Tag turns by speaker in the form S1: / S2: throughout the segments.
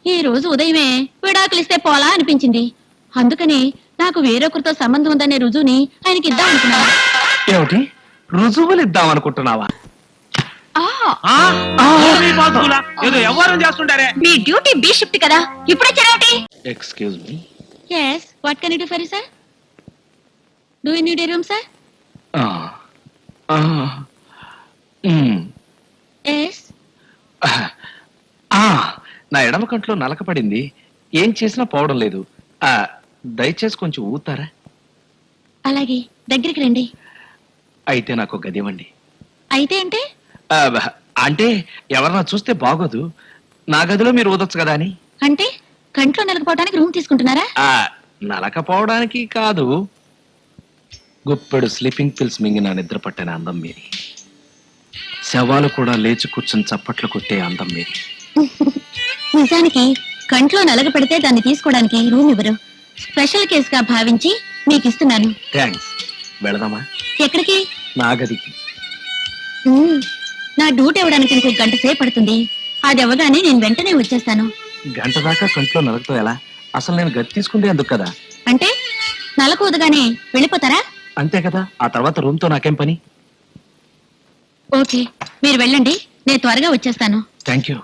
S1: ఈ రోజు ఉదయమే విడాకులిస్తే పోలా అనిపించింది. అందుకని నాకు వేరొకరితో సంబంధం ఉందనే రుజువుని ఆయనకి ఇద్దాం అనుకున్నాను.
S2: ఏమిటి రుజువులు ఇద్దాం అనుకుంటున్నావా?
S3: ఏదో వ్యవహారం చేస్తుంటారే.
S1: మీ డ్యూటీ బి షిఫ్ట్ కదా, ఇప్పుడే చెరవటి.
S2: Excuse me.
S1: yes what can I do for you sir? do you need a room sir? yes
S2: నా ఎడమ కంట్లో నలక పడింది, ఏం చేసినా పోవడం లేదు. దయచేసి కొంచెం ఊతారా?
S1: అలాగే, దగ్గరికి రండి.
S2: అయితే నాకు గది ఇవ్వండి.
S1: అయితే అంటే
S2: అంటే ఎవరన్నా చూస్తే బాగోదు, నా గదిలో మీరు ఊదొచ్చు కదా అని.
S1: అంటే కంట్లో నలకపోవడానికి రూమ్ తీసుకుంటున్నారా?
S2: నలకపోవడానికి కాదు, గుప్పెడు స్లీపింగ్ పిల్స్ మింగిన నిద్ర పట్టిన అందం మీది. శవాలు కూడా లేచి కూర్చుని చప్పట్లు కొట్టే అందం మీది.
S1: నిజానికి కంట్లో నలగ పెడితే దాన్ని తీసుకోవడానికి రూమ్ ఇవ్వరు. స్పెషల్ కేసుగా భావించి మీకు ఇస్తున్నాను.
S2: థ్యాంక్స్. వెళదామా?
S1: ఎక్కడికి?
S2: నా గదికి.
S1: నా డ్యూటీ ఇవ్వడానికి ఇంకో గంట సేపు పడుతుంది. అది అవ్వగానే నేను వెంటనే వచ్చేస్తాను.
S2: గంట దాకా కంట్లో నలగతో ఎలా? అసలు నేను గది తీసుకుంటే అందుకు కదా.
S1: అంటే నలకు ఉదగానే వెళ్ళిపోతారా?
S2: అంతే కదా, ఆ తర్వాత రూమ్ తో నాకేం పని?
S1: ఓకే, మీరు వెళ్ళండి, నేను త్వరగా వచ్చేస్తాను.
S2: Thank you.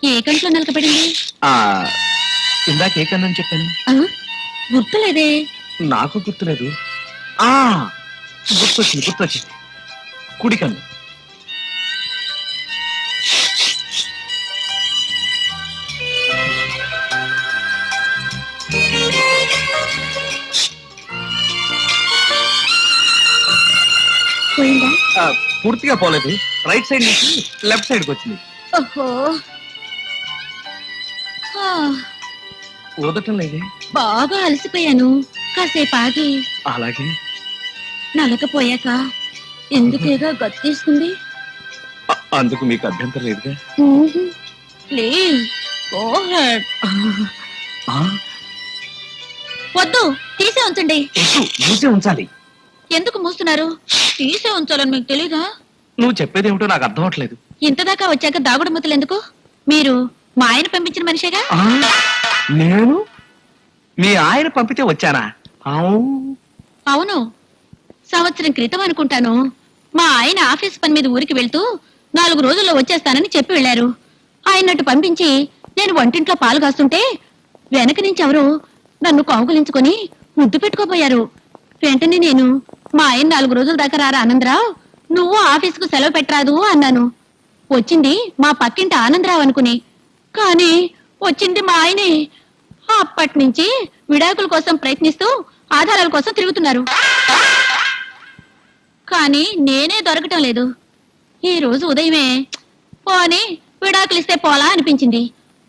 S1: ఏ కంట్లో నలకపడింది?
S2: ఇందాక ఏ కన్నా చెప్పాను?
S1: గుర్తులేదే.
S2: నాకు గుర్తులేదు. గుర్తొచ్చింది. కుడి కన్ను.
S1: పోయిందా?
S2: పూర్తిగా పోలేదు, రైట్ సైడ్ నుంచి లెఫ్ట్ సైడ్కి వచ్చింది.
S1: ఓహో,
S2: ఊదటం లేదే.
S1: బాగా అలసిపోయాను, కాసేపు ఆగి.
S2: అలాగే.
S1: నలకపోయాక ఎందుకేగా గది తీసుకుంది?
S2: అందుకు మీకు అభ్యంతరం లేదుగా?
S1: Please go head. వద్దు, తీసే ఉంచండి.
S2: మూసే ఉంచాలి.
S1: ఎందుకు మూస్తున్నారు? తీసే ఉంచాలని మీకు తెలీదా?
S2: నువ్వు చెప్పేది ఏమిటో నాకు అర్థం అవట్లేదు.
S1: ఇంతదాకా వచ్చాక దాగుడు ముద్దలు ఎందుకు? మీరు మా ఆయన పంపించిన మనిషేగా.
S2: నేను మీ ఆయన పంపితే వచ్చానా?
S1: అవును, సంవత్సరం క్రితం అనుకుంటాను. మా ఆయన ఆఫీస్ పని మీద ఊరికి వెళ్తూ 4 రోజుల్లో వచ్చేస్తానని చెప్పి వెళ్లారు. ఆయన్నట్టు పంపించి నేను వంటింట్లో పాలు కాస్తుంటే వెనక నుంచి ఎవరు నన్ను కౌగులించుకొని ముద్దు పెట్టుకోపోయారు. వెంటనే నేను, మా ఆయన 4 రోజుల దాకా రారా ఆనందరావు, నువ్వు ఆఫీసుకు సెలవు పెట్టరాదు అన్నాను. వచ్చింది మా పక్కింటి ఆనందరావు అనుకుని, కానీ వచ్చింది మా ఆయనే. అప్పటి నుంచి విడాకుల కోసం ప్రయత్నిస్తూ ఆధారాల కోసం తిరుగుతున్నారు. కానీ నేనే దొరకటం లేదు. ఈ రోజు ఉదయమే పోనీ విడాకులిస్తే పోలా అనిపించింది.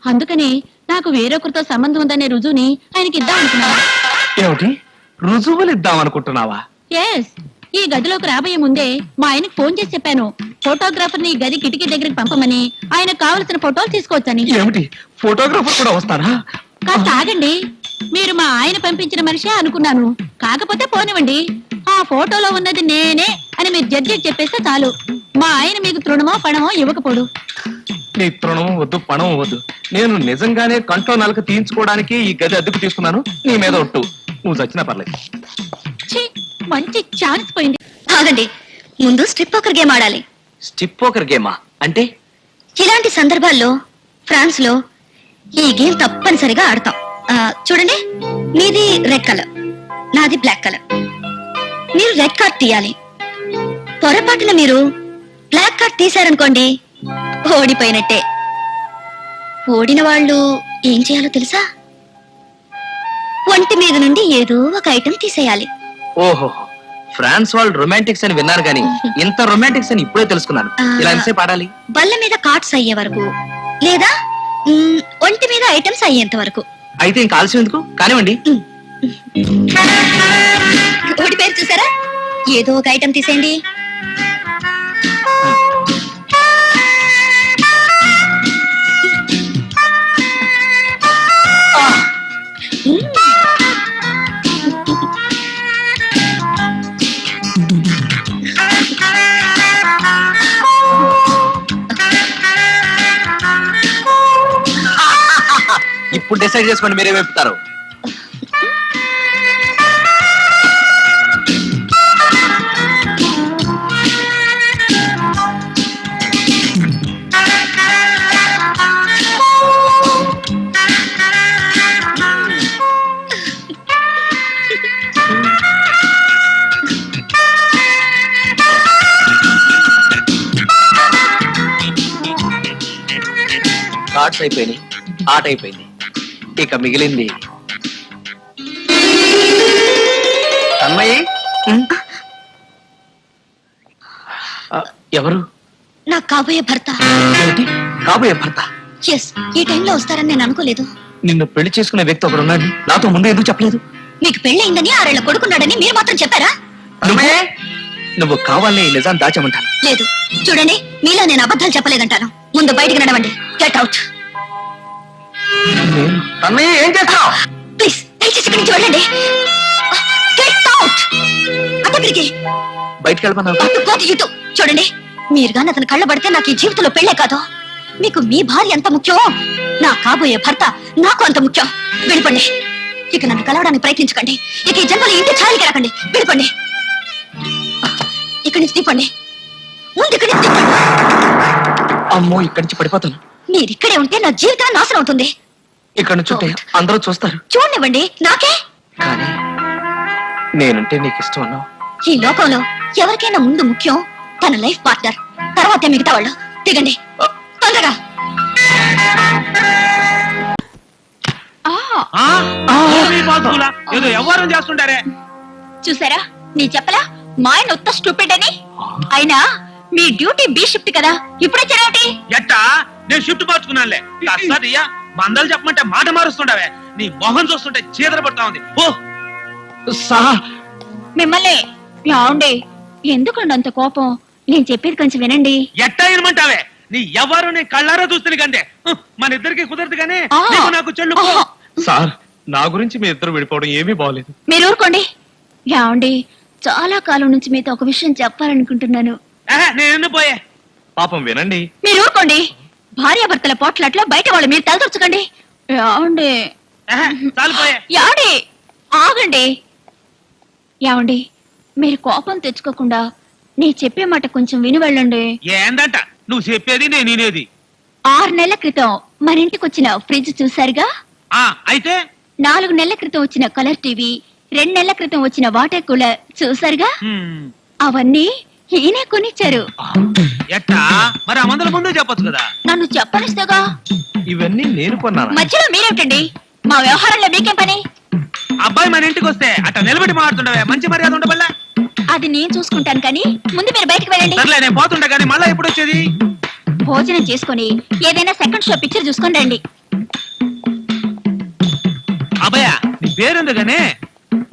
S1: అందుకని నాకు వేరొకరితో సంబంధం ఉందనే రుజువుని ఆయనకి ఇద్దాం అనుకున్నాను.
S2: ఏమిటి రుజువులు ఇద్దాం అనుకుంటున్నావా?
S1: ఎస్, ఈ గదిలోకి రాబోయే ముందే మా ఆయనకు ఫోన్ చేసి చెప్పాను, ఫోటోగ్రాఫర్ ని గది కిటికీ దగ్గరికి పంపమని, ఆయనకు కావలసిన ఫోటోలు తీసుకోవచ్చని.
S2: ఏమిటి ఫోటోగ్రాఫర్ కూడా వస్తారా?
S1: కాస్త ఆగండి, మీరు మా ఆయన పంపించిన మనిషే అనుకున్నాను. కాకపోతే పోనివ్వండి, ఆ ఫోటోలో ఉన్నది నేనే అని మీరు జడ్జికి చెప్పేస్తే చాలు. మా ఆయన మీకు తృణమో పణమో ఇవ్వకపోడు.
S2: నీ తృణం వద్దు, పణం వద్దు. నేను నిజంగానే కంట్లో నలక తీయించుకోవడానికి ఈ గది అద్దెకు తీసుకున్నాను. నీ మీద ఒట్టు, నువ్వు చచ్చినా పర్లేదు.
S1: మంచి ఛాన్స్ పోయింది.
S4: ఆగండి, ముందు స్ట్రిప్ పోకర్ గేమ్ ఆడాలి.
S2: స్ట్రిప్ పోకర్ గేమా అంటే?
S4: ఇలాంటి సందర్భాల్లో ఫ్రాన్స్ లో ఈ గేమ్ తప్పనిసరిగా ఆడతాం. చూడండి, మీది రెడ్ కలర్, నాది బ్లాక్ కలర్. మీరు రెడ్ కార్డ్ తీయాలి. పొరపాటున మీరు బ్లాక్ కార్డ్ తీశారనుకోండి, ఓడిపోయినట్టే. ఓడిన వాళ్ళు ఏం చేయాలో తెలుసా? ఒంటి మీద నుండి ఏదో ఒక ఐటెం తీసేయాలి.
S2: ఓహో, ఫ్రాన్స్ వాళ్ళు రొమాంటిక్స్ అని విన్నాను కానీ ఇంత రొమాంటిక్స్ అని ఇప్పుడే తెలుసుకున్నాను. ఇలా ఎంతసేపు ఆడాలి?
S4: బల్ల మీద కార్డ్స్ అయ్యే వరకు లేదా ఒంటి మీద ఐటమ్స్ అయ్యేంత వరకు.
S2: అయితే ఇంకా ఆలస్యం ఎందుకు, కానివ్వండి.
S4: ఒకటి పేరు చూసారా, ఏదో ఒక ఐటమ్ తీసేయండి.
S2: ఇప్పుడు డిసైడ్ చేసుకోండి మీరే వెపుతారు. కార్డ్స్ అయిపోయినాయి, ఆట అయిపోయింది, ఇక మిగిలింది అమ్మాయి. ఎవరు?
S4: నా కాబోయే భర్త.
S2: ఏమిటి? కాబోయే భర్త?
S4: ఎస్, ఈ టైంలో వస్తారని నేను అనుకోలేదు.
S2: నిన్ను పెళ్లి చేసుకునే వ్యక్తి ఒకరు ఉన్నాడు, నాతో ముందు ఎందుకు చెప్పలేదు?
S4: మీకు పెళ్ళయిందని 6 ఏళ్ల కొడుకున్నాడని మీరు మాత్రం చెప్పారా?
S2: నువ్వు కావాలని ఈ నిజాన్ని దాచమంటాను.
S4: లేదు, చూడండి, మీలో నేను అబద్ధాలు చెప్పలేదంటాను. ముందు బయటికి నడవండి. Get out.
S2: అన్నయ్య ఏం చేస్తావు?
S4: ప్లీజ్ దయచేసి ఇక్కడి నుంచి వెళ్ళండి. Get out. అతనికి
S2: బయటికి వెళ్ళమన్నావు.
S4: చూడండి, మీరు గాని అతను కళ్ళ పడితే నాకు ఈ జీవితంలో పెళ్ళే కాదు. మీకు మీ భార్య ఎంత ముఖ్యం, నా కాబోయే భర్త నాకు అంత ముఖ్యం. వెళ్ళిపోండి. ఇక నన్ను కలవడానికి ప్రయత్నించకండి. ఇక ఈ జన్మలో ఇంటి ఛాయలకి రాకండి. వెళ్ళిపోండి. ఇక్కడి నుంచి తీపండి. ముందు ఇక్కడి నుంచి తీపండి.
S2: అమ్మో, ఇక్కడి నుంచి పడిపోతాను.
S4: మీరు ఇక్కడే ఉంటే నా జీవితం నాశనం అవుతుంది.
S2: ఇక్కడ నుంచి ఉంటే అందరూ చూస్తారు.
S4: చూడనివ్వండి, నాకే.
S2: కానీ నేనుంటే నీకు ఇష్టం అన్నావు.
S4: ఈ లోకంలో ఎవరికైనా ముందు ముఖ్యం తన లైఫ్ పార్ట్నర్, తర్వాతే మిగతా వాళ్ళు. దిగండి తొందరగా.
S3: ఏదో వ్యవహారం చేస్తుంటారే.
S1: చూసారా, నీ చెప్పలా మా ఆయన ఉత్త స్టూపిడ్ అని. అయినా మీ డ్యూటీ బి షిఫ్ట్ కదా, ఇప్పుడే చెరవటి.
S3: ఎట్టా నేను షిఫ్ట్ మార్చుకున్నానులే. అయ్యా మందలు చెప్పమంటే మాట మారుస్తుండవే. నీ మొహం చూస్తుంటే చీదర పడతా ఉంది. ఓ
S1: మిమ్మల్ని రావండి, ఎందుకండి అంత కోపం? నేను చెప్పేది కొంచెం వినండి.
S3: ఎట్టా వినమంటావే? నీ ఎవరు నీ కళ్ళారా చూస్తుంది కంటే మన ఇద్దరికి కుదరదు కానీ నాకు చెల్లు.
S2: సార్, నా గురించి మీ ఇద్దరు విడిపోవడం ఏమీ బాగలేదు.
S1: మీరు ఊరుకోండి. రావండి, చాలా కాలం నుంచి మీతో ఒక విషయం చెప్పాలనుకుంటున్నాను.
S3: నేను పోయే.
S2: పాపం వినండి.
S1: మీరు ఊరుకోండి. భార్యాభర్తల పోట్లాట్లో బయట వాళ్ళు మీరు తలదొచ్చకండి. రావండి.
S3: చాలిపోయే.
S1: యావండి, ఆగండి. యావండి, మీరు కోపం తెచ్చుకోకుండా నీ చెప్పే మాట కొంచెం విని వెళ్ళండి.
S3: ఏందంట నువ్వు చెప్పేది నేను వినేది?
S1: 6 నెలల క్రితం మన ఇంటికి వచ్చిన ఫ్రిడ్జ్ చూసారుగా.
S3: అయితే
S1: 4 నెలల క్రితం వచ్చిన కలర్ టీవీ, 2 నెలల క్రితం వచ్చిన వాటర్ కూలర్ చూసారుగా. అవన్నీ ఈయనే కొనిచ్చారు.
S3: ఎట్టా మరి ఆ మందుల ముందే చెప్పొచ్చు కదా.
S1: నన్ను చెప్పనిస్తేగా.
S2: ఇవన్నీ నేను కొన్నాను.
S1: మధ్యలో మీరేమిటండి? మా వ్యవహారంలో మీకేం పని?
S3: అబ్బాయి మన ఇంటికి వస్తే అట్లా నిలబెట్టి మాట్లాడుతుండవే, మంచి మర్యాద ఉండబల్లా.
S1: అది నేను చూసుకుంటాను, కానీ ముందు మీరు బయటకు వెళ్ళండి.
S3: సర్లే, నేను పోతుంటా కానీ మళ్ళా ఎప్పుడు వచ్చేది?
S1: భోజనం చేసుకుని ఏదైనా సెకండ్ షో పిక్చర్ చూసుకొని రండి.
S3: అబ్బాయా, నీ పేరెందుకనే?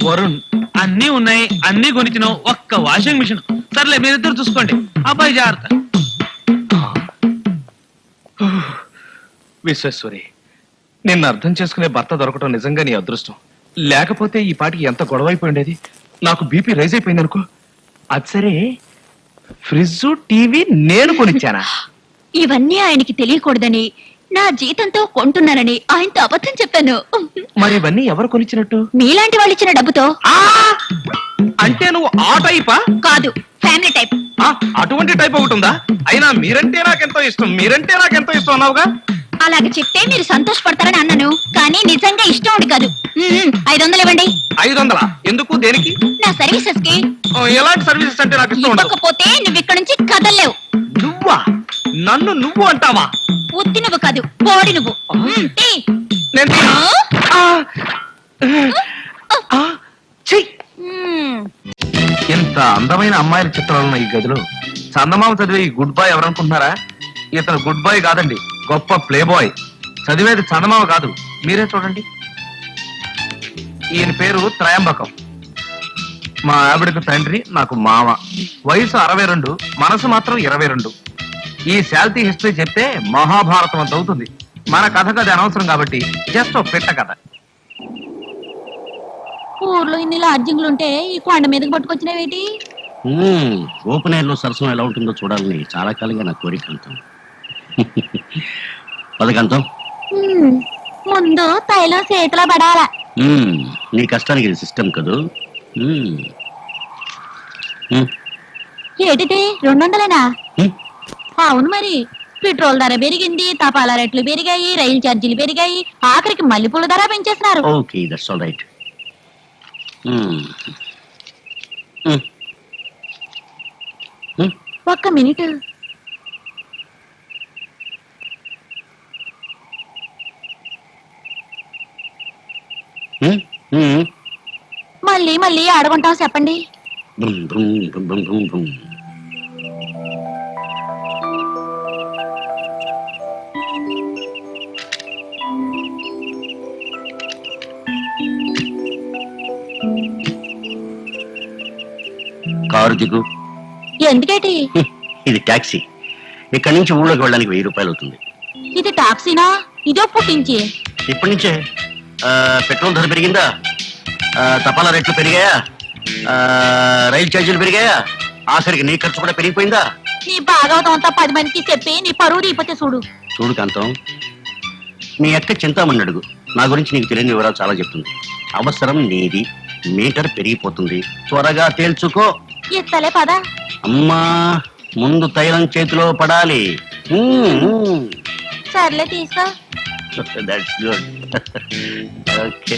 S2: వరుణ్.
S3: అన్నీ ఉన్నాయి, అన్నీ కొనిచ్చినావు, ఒక్క వాషింగ్ మిషన్. సర్లే, మీరిద్దరు చూసుకోండి. అబ్బాయి జాగ్రత్త.
S2: విశ్వేశ్వరి, నిన్ను అర్థం చేసుకునే భర్త దొరకటం నిజంగా నీ అదృష్టం. లేకపోతే ఈ పాటికి ఎంత గొడవ అయిపోయి ఉండేది. నాకు బీపీ రైజ్ అయిపోయింది అనుకో. అది సరే, ఫ్రిడ్జ్ టీవీ నేను కొనిచ్చానా?
S1: ఇవన్నీ ఆయనకి తెలియకూడదని నా జీతంతో కొంటున్నానని ఆయనతో అబద్ధం చెప్పాను.
S2: మరి ఇవన్నీ ఎవరు కొనిచ్చినట్టు?
S1: మీలాంటి వాళ్ళు ఇచ్చిన డబ్బుతో.
S2: అంటే నువ్వు ఆ టైపా?
S1: కాదు, ఫ్యామిలీ టైప్.
S2: అటువంటి టైప్ ఒకటి ఉందా? అయినా మీరంటే నాకెంతో ఇష్టం, మీరంటే నాకెంతో ఇష్టం అన్నావుగా.
S1: అలాగే చెప్తే మీరు సంతోషపడతారని అన్నాను, కానీ నిజంగా ఇష్టం ఉండి కాదు. 500 ఇవ్వండి.
S2: 500? ఎందుకు, దేనికి?
S1: నా సర్వీసెస్ కి.
S2: ఎలాంటి సర్వీసెస్ అంటే నాకు ఇష్టం ఉండదు.
S1: ఇవ్వకపోతే నువ్వు ఇక్కడ నుంచి కదలలేవు.
S2: నువ్వా? నన్ను నువ్వు అంటావా?
S1: ఉత్తి నువ్వు కాదు, పోడి నువ్వు. తీ.
S2: నేను
S1: ఆ?
S2: ఆ! ఆ! ఛీ! ఇంత అందమైన అమ్మాయిల చిత్రాలు ఉన్న ఈ గదిలో చందమామ చదివే ఈ గుడ్ బాయ్ ఎవరనుకుంటున్నారా? ఇతను గుడ్ బాయ్ కాదండి, గొప్ప ప్లే బాయ్. చదివేది చందమామ కాదు, మీరే చూడండి. ఈయన పేరు త్రయంబకం. మా ఆవిడకు తండ్రి, నాకు మామ. వయసు 62, మనసు మాత్రం 22. ఈ శాల్తీ హిస్టరీ చెప్తే మహాభారతం అంత అవుతుంది. మన కథకు అది అనవసరం కాబట్టి జస్ట్ ఒక పెట్ట కథ.
S1: ఊర్లో ఇన్ని లాడ్జింగ్లుంటే ఈ కొండ మీదకి పట్టుకొచ్చినవేటి?
S5: ఓపెన్ ఎయిర్ లో సరసం ఎలా ఉంటుందో చూడాలని చాలా కాలంగా నా కోరిక అంతం. పదకంతం
S1: ముందు తైలం చేతిలో పడాల.
S5: నీ కష్టానికి ఇది సిస్టమ్ కదూ.
S1: ఏటిది 200? అవును మరి, పెట్రోల్ ధర పెరిగింది, తపాలా రేట్లు పెరిగాయి, రైలు ఛార్జీలు పెరిగాయి, ఆఖరికి మల్లెపూల ధర పెంచేస్తున్నారు.
S5: Okay, that's all right.
S1: ఒక్క మినిట్. మళ్ళీ మళ్ళీ ఆడుకుంటాం చెప్పండి.
S5: కారు దిగు.
S1: ఎందుకేటి?
S5: ఇది టాక్సీ. ఇక్కడి నుంచి ఊళ్ళోకి వెళ్ళడానికి 1000 రూపాయలు అవుతుంది.
S1: ఇది టాక్సీనా? ఇదో పుట్టించి.
S5: ఇప్పటి నుంచే పెట్రోల్ ధర పెరిగిందా, తపాలా రేట్లు పెరిగాయా, రైలు ఛార్జీలు పెరిగాయా, ఆఖరికి నీ ఖర్చు కూడా పెరిగిపోయిందా?
S1: నీ భాగవతం అంతా 10 మందికి చెప్పి నీ పరువు తీపోతే చూడు.
S5: చూడు కాంతం, నీ అక్క చింతామణి అడుగు. నా గురించి నీకు తెలియని వివరాలు చాలా చెప్తుంది. అవసరం నీది, మీటర్ పెరిగిపోతుంది, త్వరగా తేల్చుకో.
S1: ఎత్తలే పద.
S5: అమ్మా, ముందు తైలం చేతిలో పడాలి.
S1: సర్లే తీసుకో.
S5: That's good. ఓకే.